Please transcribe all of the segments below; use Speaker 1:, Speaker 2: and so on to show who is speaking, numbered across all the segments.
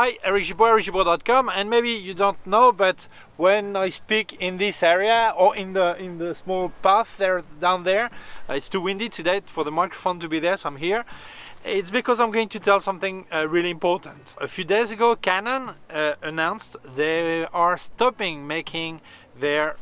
Speaker 1: Hi, Eric Gibaud, Gibaud.com, and maybe you don't know, but when I speak in this area or in the small path there down there, it's too windy today for the microphone to be there, so I'm here. It's because I'm going to tell something really important. A few days ago, Canon announced they are stopping making their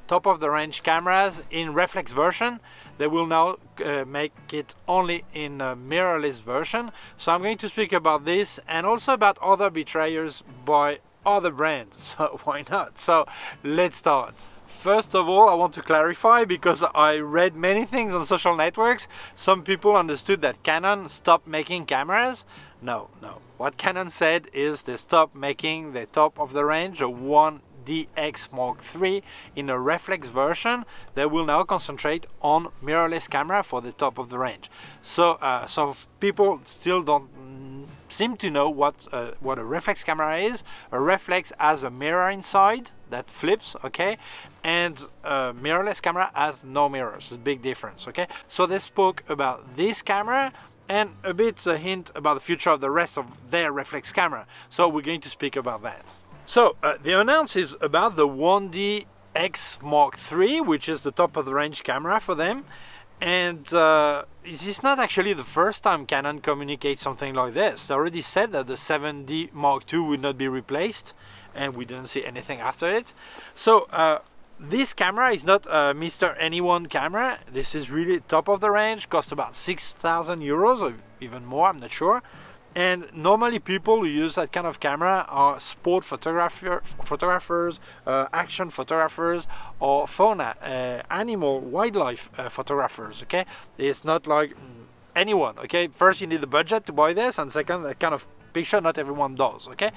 Speaker 1: top-of-the-range cameras in reflex version. They will now make it only in a mirrorless version. So I'm going to speak about this and also about other betrayals by other brands. So why not? So let's start. First of all, I want to clarify, because I read many things on social networks. Some people understood that Canon stopped making cameras. No. What Canon said is they stopped making the top of the range, a 1DX Mark III in a reflex version. They will now concentrate on mirrorless camera for the top of the range. So some people still don't seem to know what a reflex camera is. A reflex has a mirror inside that flips, okay, and a mirrorless camera has no mirrors. It's a big difference, okay. So they spoke about this camera and a bit a hint about the future of the rest of their reflex camera. So we're going to speak about that. So the announce is about the 1DX Mark III, which is the top of the range camera for them. And this is not actually the first time Canon communicates something like this. They already said that the 7D Mark II would not be replaced, and we didn't see anything after it. So this camera is not a Mr. Anyone camera. This is really top of the range, costs about 6,000 euros or even more, I'm not sure. And normally people who use that kind of camera are sport photographers, action photographers, or fauna, animal, wildlife photographers, okay? It's not like anyone, okay? First, you need the budget to buy this, and second, that kind of picture not everyone does, okay?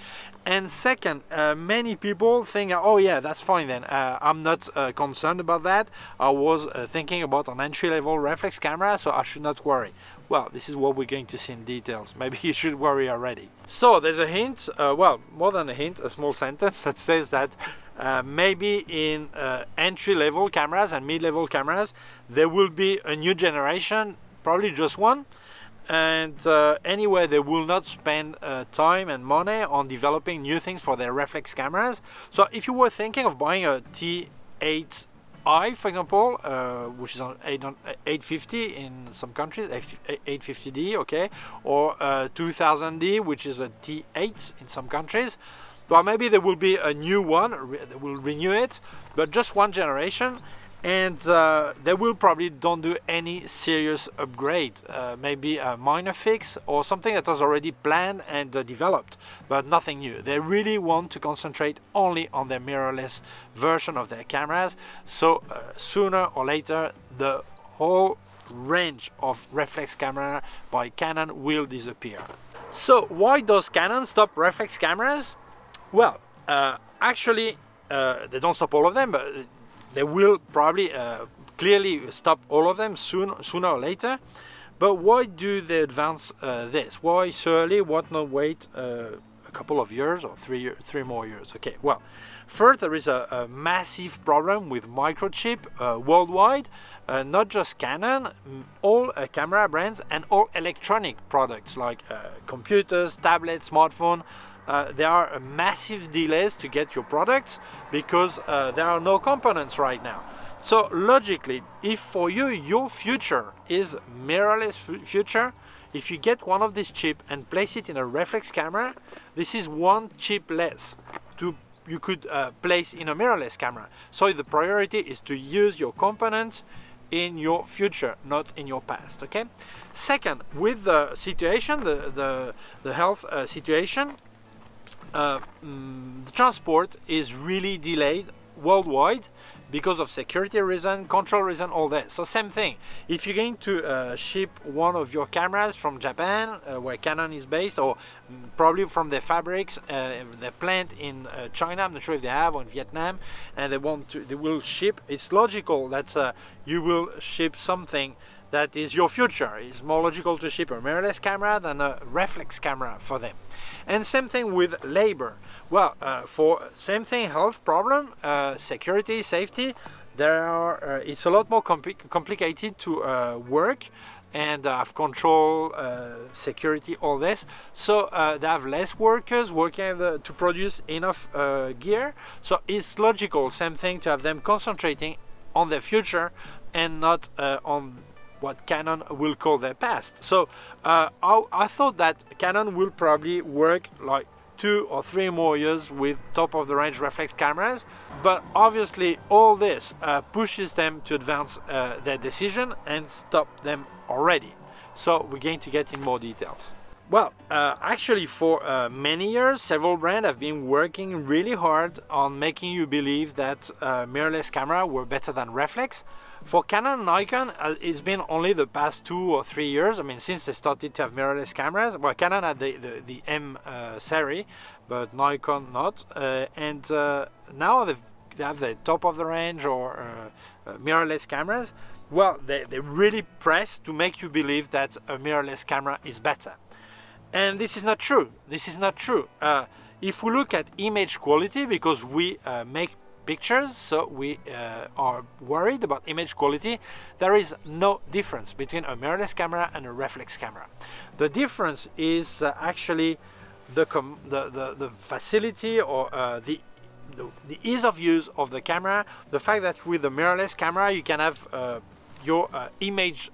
Speaker 1: And second, many people think, oh yeah, that's fine then, I'm not concerned about that. I was thinking about an entry-level reflex camera, so I should not worry. Well, this is what we're going to see in details. Maybe you should worry already. So there's a hint, well, more than a hint, a small sentence that says that maybe in entry-level cameras and mid-level cameras, there will be a new generation, probably just one. And anyway, they will not spend time and money on developing new things for their reflex cameras. So if you were thinking of buying a T8i, for example, which is on 850 in some countries, 850D, okay, or 2000D, which is a T8 in some countries, well, maybe there will be a new one, they will renew it, but just one generation. And they will probably don't do any serious upgrade, maybe a minor fix or something that was already planned and developed, but nothing new. They really want to concentrate only on their mirrorless version of their cameras. So sooner or later, the whole range of reflex camera by Canon will disappear. So why does Canon stop reflex cameras? Well, actually, they don't stop all of them, but they will probably clearly stop all of them sooner or later. But why do they advance this? Why so early? Why not wait a couple of years or 3 more years? Okay, well, first there is a massive problem with microchip worldwide. Not just Canon, all camera brands and all electronic products like computers, tablets, smartphones. There are massive delays to get your products because there are no components right now. So logically, if for you your future is mirrorless future, if you get one of these chips and place it in a reflex camera, this is one chip less you could place in a mirrorless camera. So the priority is to use your components in your future, not in your past, okay? Second, with the situation, the health situation, the transport is really delayed worldwide because of security reason, control reason, all that. So same thing, if you're going to ship one of your cameras from Japan, where Canon is based, or probably from their fabrics, their plant in China, I'm not sure if they have, or in Vietnam, and they will ship, it's logical that you will ship something that is your future. It's more logical to ship a mirrorless camera than a reflex camera for them. And same thing with labor. Well, for same thing, health problem, security, safety, it's a lot more complicated to work and have control, security, all this. So they have less workers working to produce enough gear. So it's logical, same thing, to have them concentrating on their future and not on what Canon will call their past. So I thought that Canon will probably work like 2 or 3 more years with top-of-the-range reflex cameras, but obviously all this pushes them to advance their decision and stop them already. So we're going to get in more details. Well, actually for many years, several brands have been working really hard on making you believe that mirrorless camera were better than reflex. For Canon and Nikon, it's been only the past 2 or 3 years. I mean, since they started to have mirrorless cameras. Well, Canon had the M series, but Nikon not. And now they have the top of the range or mirrorless cameras. Well, they really press to make you believe that a mirrorless camera is better. And this is not true. This is not true. If we look at image quality, because we make pictures, so we are worried about image quality, there is no difference between a mirrorless camera and a reflex camera. The difference is actually the facility or the ease of use of the camera. The fact that with the mirrorless camera you can have your image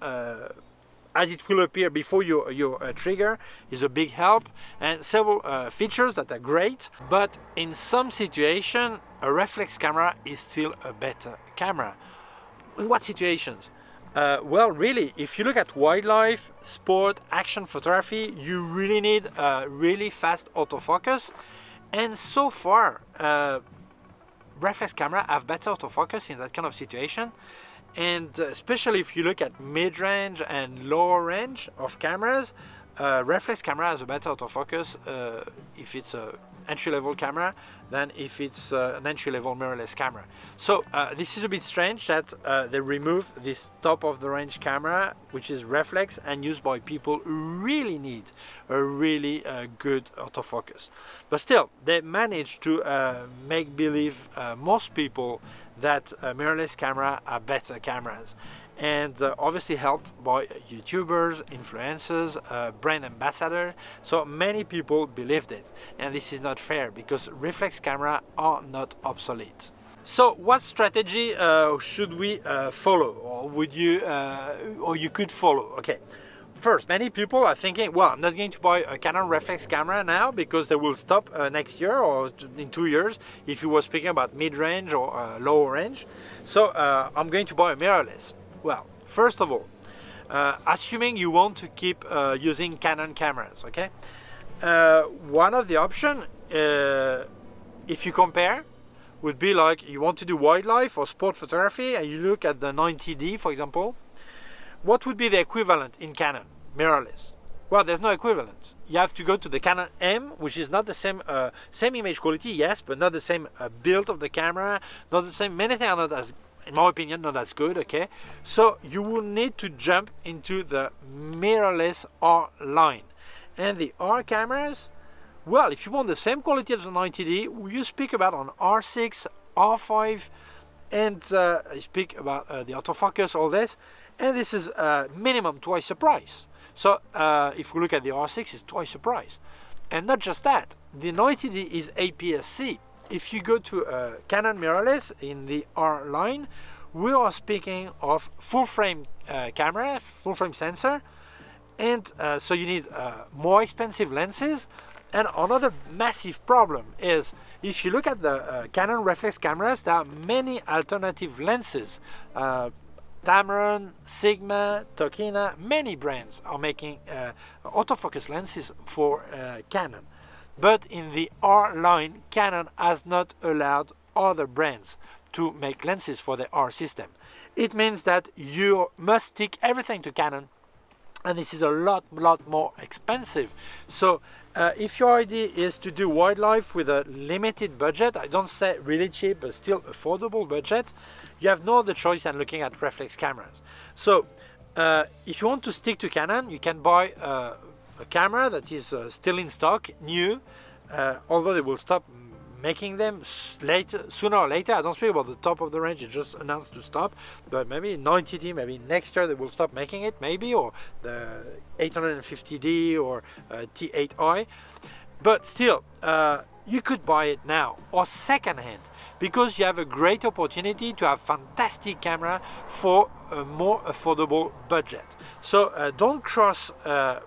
Speaker 1: as it will appear before your trigger is a big help, and several features that are great. But in some situation, a reflex camera is still a better camera. In what situations? Well, really, if you look at wildlife, sport, action photography, you really need a really fast autofocus. And so far, reflex camera have better autofocus in that kind of situation. And especially if you look at mid-range and lower range of cameras, reflex camera has a better autofocus if it's a entry-level camera than if it's an entry-level mirrorless camera. So this is a bit strange that they remove this top-of-the-range camera, which is reflex and used by people who really need a really good autofocus. But still, they managed to make believe most people that mirrorless camera are better cameras, and obviously helped by YouTubers, influencers, brand ambassador. So many people believed it, and this is not fair because reflex camera are not obsolete. So what strategy should we follow, or would you or you could follow? Okay. First, many people are thinking, well, I'm not going to buy a Canon reflex camera now because they will stop next year or in 2 years if you were speaking about mid-range or lower range. So I'm going to buy a mirrorless. Well, first of all, assuming you want to keep using Canon cameras, okay? One of the options, if you compare, would be like you want to do wildlife or sport photography and you look at the 90D, for example. What would be the equivalent in Canon mirrorless? Well, there's no equivalent. You have to go to the Canon M, which is not the same image quality, yes, but not the same build of the camera, not the same. Many things are not as, in my opinion, not as good. Okay, so you will need to jump into the mirrorless R line, and the R cameras. Well, if you want the same quality as the 90D, you speak about on R6, R5, and you speak about the autofocus, all this. And this is minimum twice the price. So if we look at the R6, it's twice the price. And not just that, the 90D is APS-C. If you go to Canon mirrorless in the R line, we are speaking of full frame camera, full frame sensor, and so you need more expensive lenses. And another massive problem is if you look at the Canon reflex cameras, there are many alternative lenses. Tamron, Sigma, Tokina, many brands are making autofocus lenses for Canon. But in the R line, Canon has not allowed other brands to make lenses for the R system. It means that you must stick everything to Canon, and this is a lot more expensive. So if your idea is to do wildlife with a limited budget, I don't say really cheap, but still affordable budget, you have no other choice than looking at reflex cameras. So if you want to stick to Canon, you can buy a camera that is still in stock, new, although they will stop making them sooner or later. I don't speak about the top of the range, it just announced to stop, but maybe 90D, maybe next year they will stop making it, maybe, or the 850D or T8i. But still, you could buy it now or second-hand, because you have a great opportunity to have fantastic camera for a more affordable budget. So don't cross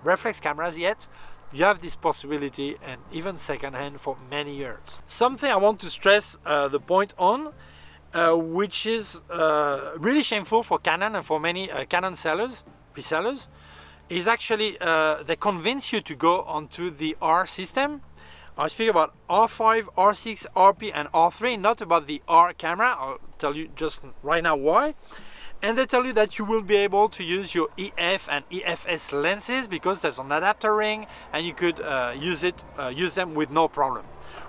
Speaker 1: reflex cameras yet. You have this possibility, and even second-hand, for many years. Something I want to stress the point on, which is really shameful for Canon and for many Canon resellers, is actually they convince you to go onto the R system. I speak about R5, R6, RP and R3, not about the R camera. I'll tell you just right now why. And they tell you that you will be able to use your EF and EFS lenses because there's an adapter ring and you could use them with no problem.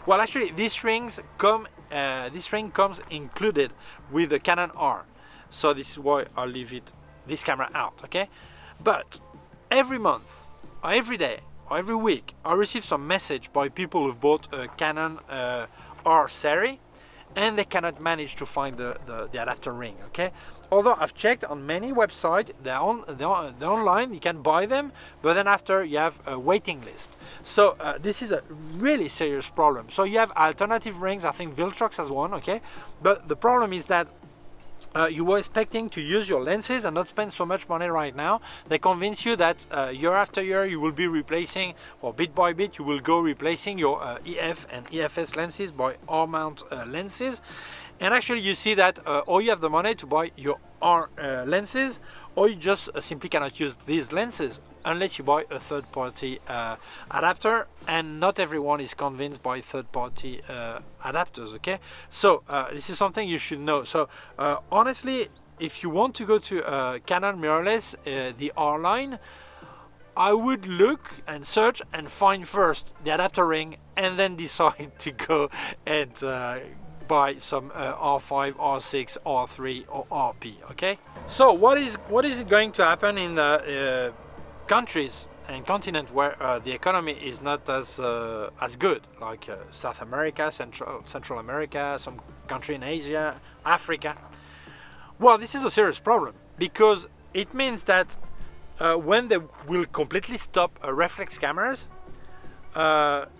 Speaker 1: Well, actually, this ring comes included with the Canon R. So this is why I'll leave this camera out, okay? But every month, or every day, or every week, I receive some message by people who've bought a Canon R series and they cannot manage to find the adapter ring, okay? Although I've checked on many websites, they're online, you can buy them, but then after you have a waiting list. So this is a really serious problem. So you have alternative rings, I think Viltrox has one, okay? But the problem is that you were expecting to use your lenses and not spend so much money right now. They convince you that year after year you will be replacing, or bit by bit you will go replacing your EF and EFS lenses by R mount lenses. And actually you see that or you have the money to buy your R lenses, or you just simply cannot use these lenses unless you buy a third-party adapter, and not everyone is convinced by third-party adapters, okay? So this is something you should know. So honestly, if you want to go to Canon mirrorless, the R line, I would look and search and find first the adapter ring and then decide to go and buy some R5, R6, R3 or RP, okay? So what is it going to happen in the countries and continent where the economy is not as good, like South America, Central America, some country in Asia, Africa? Well, this is a serious problem, because it means that when they will completely stop reflex cameras,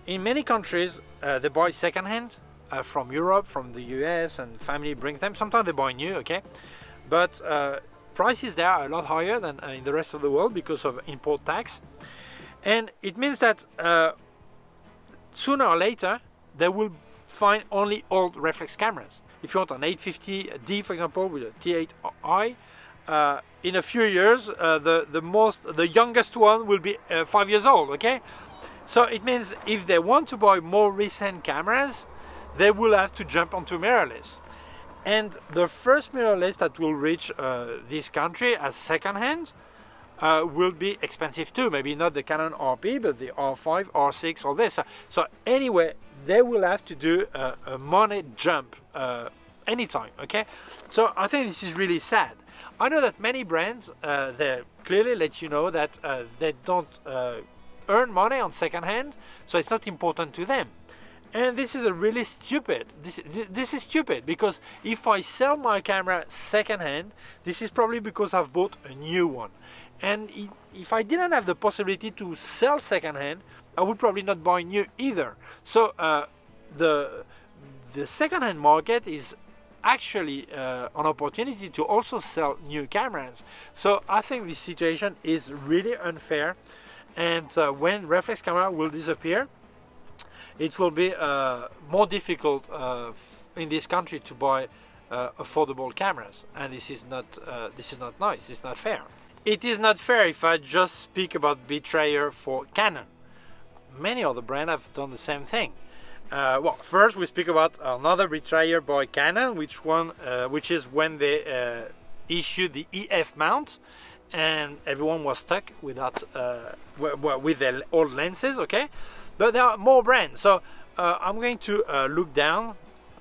Speaker 1: in many countries they buy second-hand from Europe, from the US, and family brings them. Sometimes they buy new, okay? But prices there are a lot higher than in the rest of the world because of import tax. And it means that sooner or later they will find only old reflex cameras. If you want an 850D, for example, with a T8i, in a few years the youngest one will be 5 years old, okay? So it means if they want to buy more recent cameras, they will have to jump onto mirrorless. And the first mirrorless that will reach this country as second-hand will be expensive too. Maybe not the Canon RP, but the R5, R6, or this. So anyway, they will have to do a money jump anytime, okay? So I think this is really sad. I know that many brands, they clearly let you know that they don't earn money on second-hand, so it's not important to them. And this is a really stupid. This is stupid, because if I sell my camera second-hand, this is probably because I've bought a new one. And if I didn't have the possibility to sell second-hand, I would probably not buy new either. So the second-hand market is actually an opportunity to also sell new cameras. So I think this situation is really unfair. And when reflex camera will disappear, it will be more difficult in this country to buy affordable cameras, and this is not nice. It's not fair. It is not fair if I just speak about betrayer for Canon. Many other brands have done the same thing. Well, first we speak about another betrayer by Canon, which is when they issued the EF mount, and everyone was stuck without with their old lenses, okay? But there are more brands, so I'm going to look down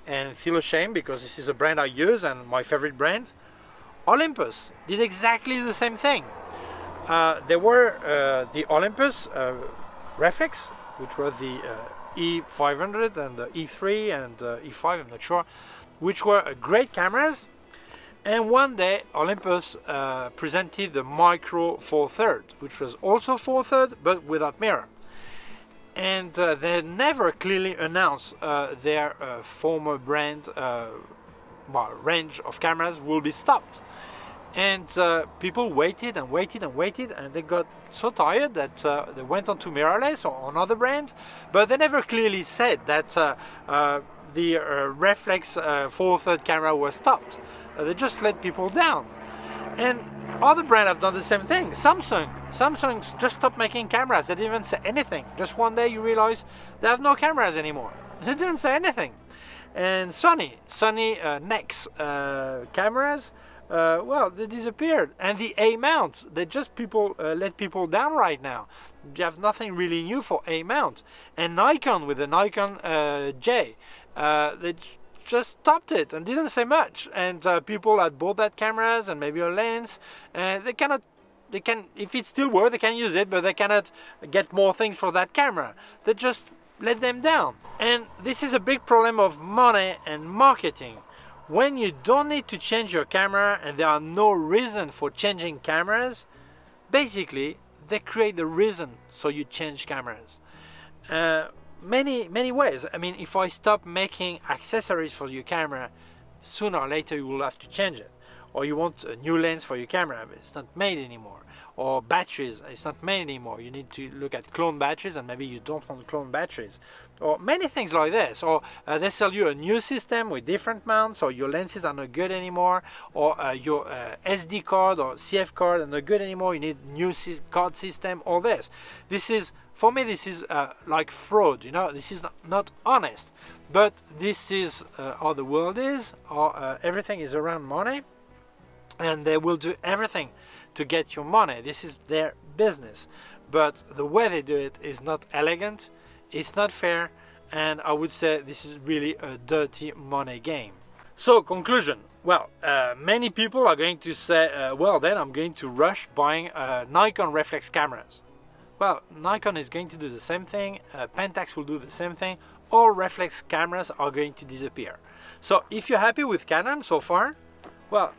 Speaker 1: and feel ashamed, because this is a brand I use and my favorite brand. Olympus did exactly the same thing. There were the Olympus reflex, which was the E500 and the E3 and E5, I'm not sure, which were great cameras. And one day Olympus presented the Micro Four Thirds, which was also 4/3 but without mirror. And they never clearly announced their former brand range of cameras will be stopped. And people waited and waited and waited, and they got so tired that they went on to mirrorless or another brand, but they never clearly said that the reflex 4/3 camera was stopped. They just let people down. And other brands have done the same thing. Samsung just stopped making cameras. They didn't even say anything. Just one day you realize they have no cameras anymore. They didn't say anything. And Sony Nex cameras, well, they disappeared. And the A mount, they just let people down right now. You have nothing really new for A mount. And Nikon with the Nikon J, they just stopped it and didn't say much. And people had bought that cameras and maybe a lens, and they can, if it still works, they can use it, but they cannot get more things for that camera. They just let them down. And this is a big problem of money and marketing. When you don't need to change your camera and there are no reason for changing cameras, basically they create the reason so you change cameras. Many ways. I mean, if I stop making accessories for your camera, sooner or later you will have to change it. Or you want a new lens for your camera, but it's not made anymore. Or batteries, it's not made anymore. You need to look at clone batteries, and maybe you don't want clone batteries. Or many things like this. Or they sell you a new system with different mounts, or your lenses are not good anymore, or your SD card or CF card are not good anymore. You need new card system. All this. This is, for me, this is like fraud. You know, this is not honest. But this is how the world is. Or everything is around money, and they will do everything to get your money. This is their business, but the way they do it is not elegant, it's not fair, and I would say this is really a dirty money game. So conclusion, well, many people are going to say, well, then I'm going to rush buying Nikon reflex cameras. Well, Nikon is going to do the same thing, Pentax will do the same thing. All reflex cameras are going to disappear. So if you're happy with Canon so far, well,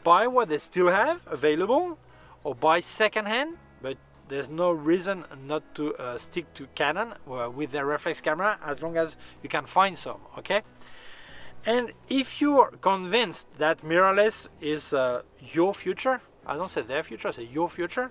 Speaker 1: buy what they still have available, or buy second-hand, but there's no reason not to stick to Canon with their reflex camera as long as you can find some, okay? And if you're convinced that mirrorless is your future, I don't say their future, I say your future,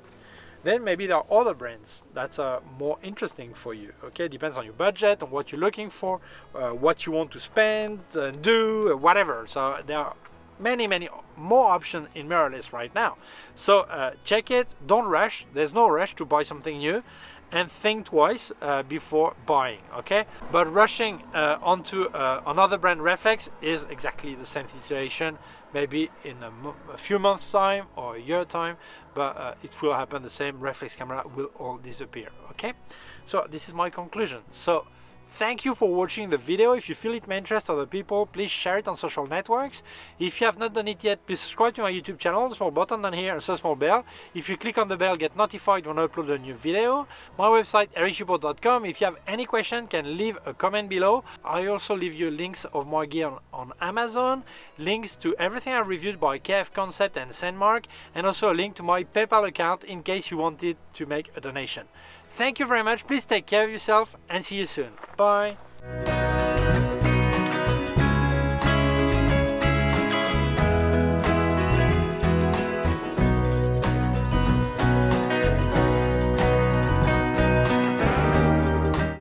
Speaker 1: then maybe there are other brands that are more interesting for you, okay? Depends on your budget, on what you're looking for, what you want to spend and do, whatever. So there are many more options in mirrorless right now. So check it, don't rush. There's no rush to buy something new, and think twice before buying, okay? But rushing onto another brand reflex is exactly the same situation, maybe in a few months time or a year time, but it will happen the same. Reflex camera will all disappear, okay? So this is my conclusion. So thank you for watching the video. If you feel it may interest other people, please share it on social networks. If you have not done it yet, please subscribe to my YouTube channel. Small button down here and so small bell. If you click on the bell, get notified when I upload a new video. My website gibaud.com. If you have any question, can leave a comment below. I also leave you links of my gear on Amazon, links to everything I reviewed by K&F Concept and Sandmark, and also a link to my PayPal account in case you wanted to make a donation. Thank you very much. Please take care of yourself and see you soon. Bye.